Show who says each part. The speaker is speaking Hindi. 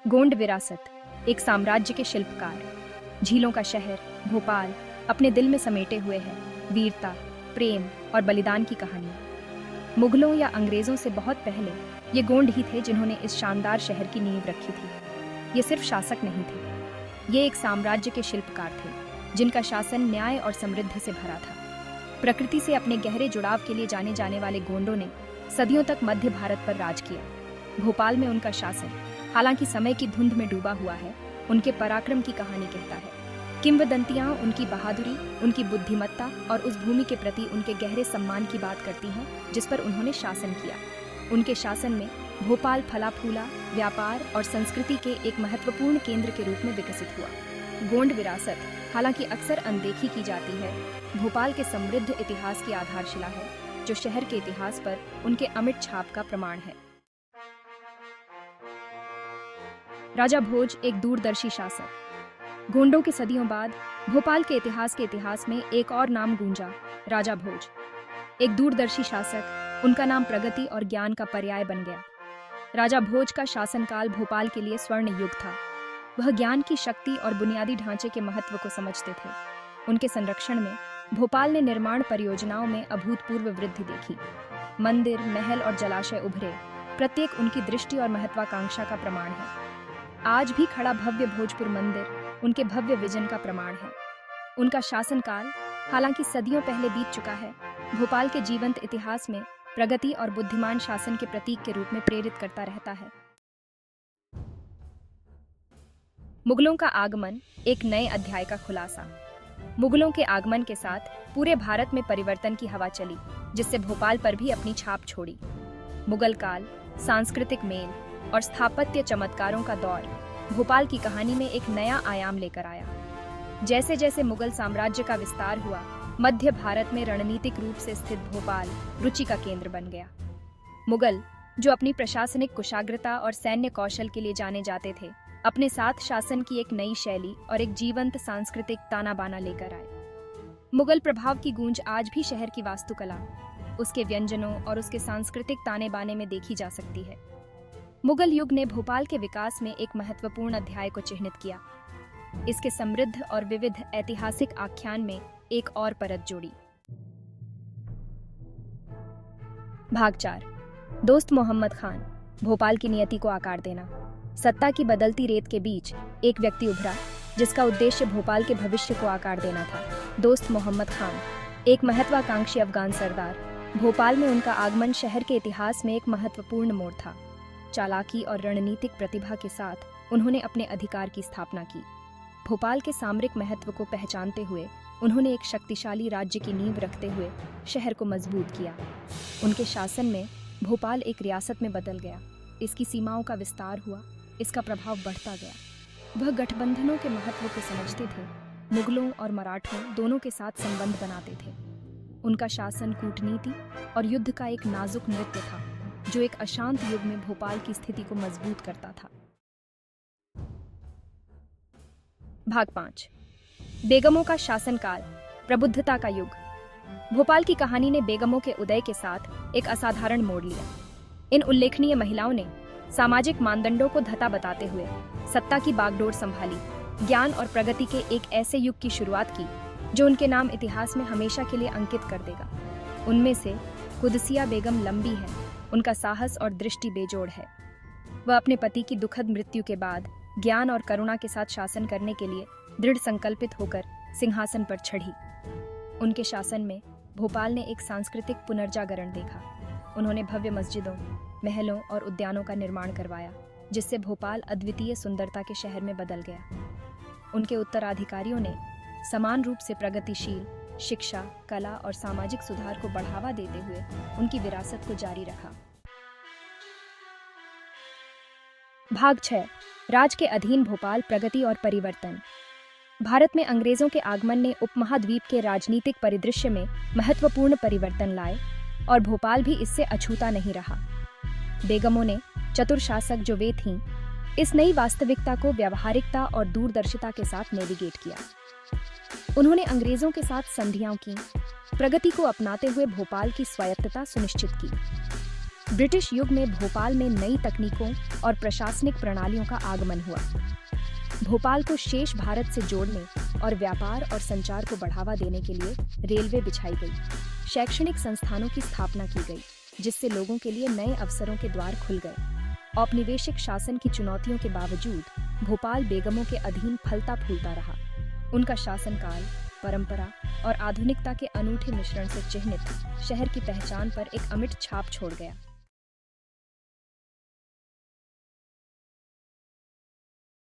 Speaker 1: गोंड विरासत, एक साम्राज्य के शिल्पकार। झीलों का शहर भोपाल अपने दिल में समेटे हुए है वीरता, प्रेम और बलिदान की कहानी। मुगलों या अंग्रेजों से बहुत पहले ये गोंड ही थे जिन्होंने इस शानदार शहर की नींव रखी थी। ये सिर्फ शासक नहीं थे, ये एक साम्राज्य के शिल्पकार थे जिनका शासन न्याय और समृद्धि से भरा था। प्रकृति से अपने गहरे जुड़ाव के लिए जाने जाने वाले गोंडों ने सदियों तक मध्य भारत पर राज किया। भोपाल में उनका शासन, हालांकि समय की धुंध में डूबा हुआ है, उनके पराक्रम की कहानी कहता है। किंवदंतियां उनकी बहादुरी, उनकी बुद्धिमत्ता और उस भूमि के प्रति उनके गहरे सम्मान की बात करती हैं जिस पर उन्होंने शासन किया। उनके शासन में भोपाल फला फूला, व्यापार और संस्कृति के एक महत्वपूर्ण केंद्र के रूप में विकसित हुआ। गोंड विरासत, हालांकि अक्सर अनदेखी की जाती है, भोपाल के समृद्ध इतिहास की आधारशिला है जो शहर के इतिहास पर उनके अमिट छाप का प्रमाण है। राजा भोज एक दूरदर्शी शासक। गोंडों के सदियों बाद भोपाल के इतिहास में एक और नाम गूंजा, राजा भोज। एक दूरदर्शी शासक, उनका नाम प्रगति और ज्ञान का पर्याय बन गया। राजा भोज का शासनकाल भोपाल के लिए स्वर्ण युग था। वह ज्ञान की शक्ति और बुनियादी ढांचे के महत्व को समझते थे। उनके संरक्षण में भोपाल ने निर्माण परियोजनाओं में अभूतपूर्व वृद्धि देखी। मंदिर, महल और जलाशय उभरे, प्रत्येक उनकी दृष्टि और महत्वाकांक्षा का प्रमाण है। आज भी खड़ा भव्य भोजपुर मंदिर उनके भव्य विजन का प्रमाण है। उनका शासनकाल, हालांकि सदियों पहले बीत चुका है, भोपाल के जीवंत इतिहास में प्रगति और बुद्धिमान शासन के प्रतीक के रूप में प्रेरित करता रहता है। मुगलों का आगमन, एक नए अध्याय का खुलासा। मुगलों के आगमन के साथ पूरे भारत में परिवर्तन की हवा चली, जिससे भोपाल पर भी अपनी छाप छोड़ी। मुगल काल, सांस्कृतिक मेल और स्थापत्य चमत्कारों का दौर भोपाल की कहानी में एक नया आयाम लेकर आया। जैसे जैसे मुगल साम्राज्य का विस्तार हुआ, मध्य भारत में रणनीतिक रूप से स्थित भोपाल रुचि का केंद्र बन गया। मुगल, जो अपनी प्रशासनिक कुशाग्रता और सैन्य कौशल के लिए जाने जाते थे, अपने साथ शासन की एक नई शैली और एक जीवंत सांस्कृतिक ताना बाना लेकर आए। मुगल प्रभाव की गूंज आज भी शहर की वास्तुकला, उसके व्यंजनों और उसके सांस्कृतिक ताने बाने में देखी जा सकती है। मुगल युग ने भोपाल के विकास में एक महत्वपूर्ण अध्याय को चिह्नित किया। इसके समृद्ध और विविध ऐतिहासिक आख्यान में एक और परत जोड़ी। भाग 4, दोस्त मोहम्मद खान, भोपाल की नियति को आकार देना। सत्ता की बदलती रेत के बीच एक व्यक्ति उभरा जिसका उद्देश्य भोपाल के भविष्य को आकार देना था। दोस्त मोहम्मद खान, एक महत्वाकांक्षी अफगान सरदार। भोपाल में उनका आगमन शहर के इतिहास में एक महत्वपूर्ण मोड़ था। चालाकी और रणनीतिक प्रतिभा के साथ उन्होंने अपने अधिकार की स्थापना की। भोपाल के सामरिक महत्व को पहचानते हुए उन्होंने एक शक्तिशाली राज्य की नींव रखते हुए शहर को मजबूत किया। उनके शासन में भोपाल एक रियासत में बदल गया। इसकी सीमाओं का विस्तार हुआ, इसका प्रभाव बढ़ता गया। वह गठबंधनों के महत्व को समझते थे, मुगलों और मराठों दोनों के साथ संबंध बनाते थे। उनका शासन कूटनीति और युद्ध का एक नाजुक नृत्य था जो एक अशांत युग में भोपाल की स्थिति को मजबूत करता था। भाग 5, बेगमों का शासनकाल, प्रबुद्धता का युग। भोपाल की कहानी ने बेगमों के उदय के साथ एक असाधारण मोड़ लिया। इन उल्लेखनीय महिलाओं ने सामाजिक मानदंडों को धता बताते हुए सत्ता की बागडोर संभाली, ज्ञान और प्रगति के एक ऐसे युग की शुरुआत की जो उनके नाम इतिहास में हमेशा के लिए अंकित कर देगा। उनमें से कुदसिया बेगम लंबी है, उनका साहस और दृष्टि बेजोड़ है। वह अपने पति की दुखद मृत्यु के बाद ज्ञान और करुणा के साथ शासन करने के लिए दृढ़ संकल्पित होकर सिंहासन पर चढ़ी। उनके शासन में भोपाल ने एक सांस्कृतिक पुनर्जागरण देखा। उन्होंने भव्य मस्जिदों, महलों और उद्यानों का निर्माण करवाया, जिससे भोपाल अद्वितीय सुंदरता के शहर में बदल गया। उनके उत्तराधिकारियों ने समान रूप से प्रगतिशील शिक्षा, कला और सामाजिक सुधार को बढ़ावा देते हुए उनकी विरासत को जारी रखा। भाग 6, राज के अधीन भोपाल, प्रगति और परिवर्तन। भारत में अंग्रेजों के आगमन ने उपमहाद्वीप के राजनीतिक परिदृश्य में महत्वपूर्ण परिवर्तन लाए और भोपाल भी इससे अछूता नहीं रहा। बेगमों ने, चतुर शासक जो वे थीं, इस नई वास्तविकता को व्यावहारिकता और दूरदर्शिता के साथ नेविगेट किया। उन्होंने अंग्रेजों के साथ संधियां की, प्रगति को अपनाते हुए भोपाल की स्वायत्तता सुनिश्चित की। ब्रिटिश युग में भोपाल में नई तकनीकों और प्रशासनिक प्रणालियों का आगमन हुआ। भोपाल को शेष भारत से जोड़ने और व्यापार और संचार को बढ़ावा देने के लिए रेलवे बिछाई गई। शैक्षणिक संस्थानों की स्थापना की गई, जिससे लोगों के लिए नए अवसरों के द्वार खुल गए। औपनिवेशिक शासन की चुनौतियों के बावजूद भोपाल बेगमों के अधीन फलता फूलता रहा। उनका शासनकाल परंपरा और आधुनिकता के अनूठे मिश्रण से चिह्नित शहर की पहचान पर एक अमिट छाप छोड़ गया।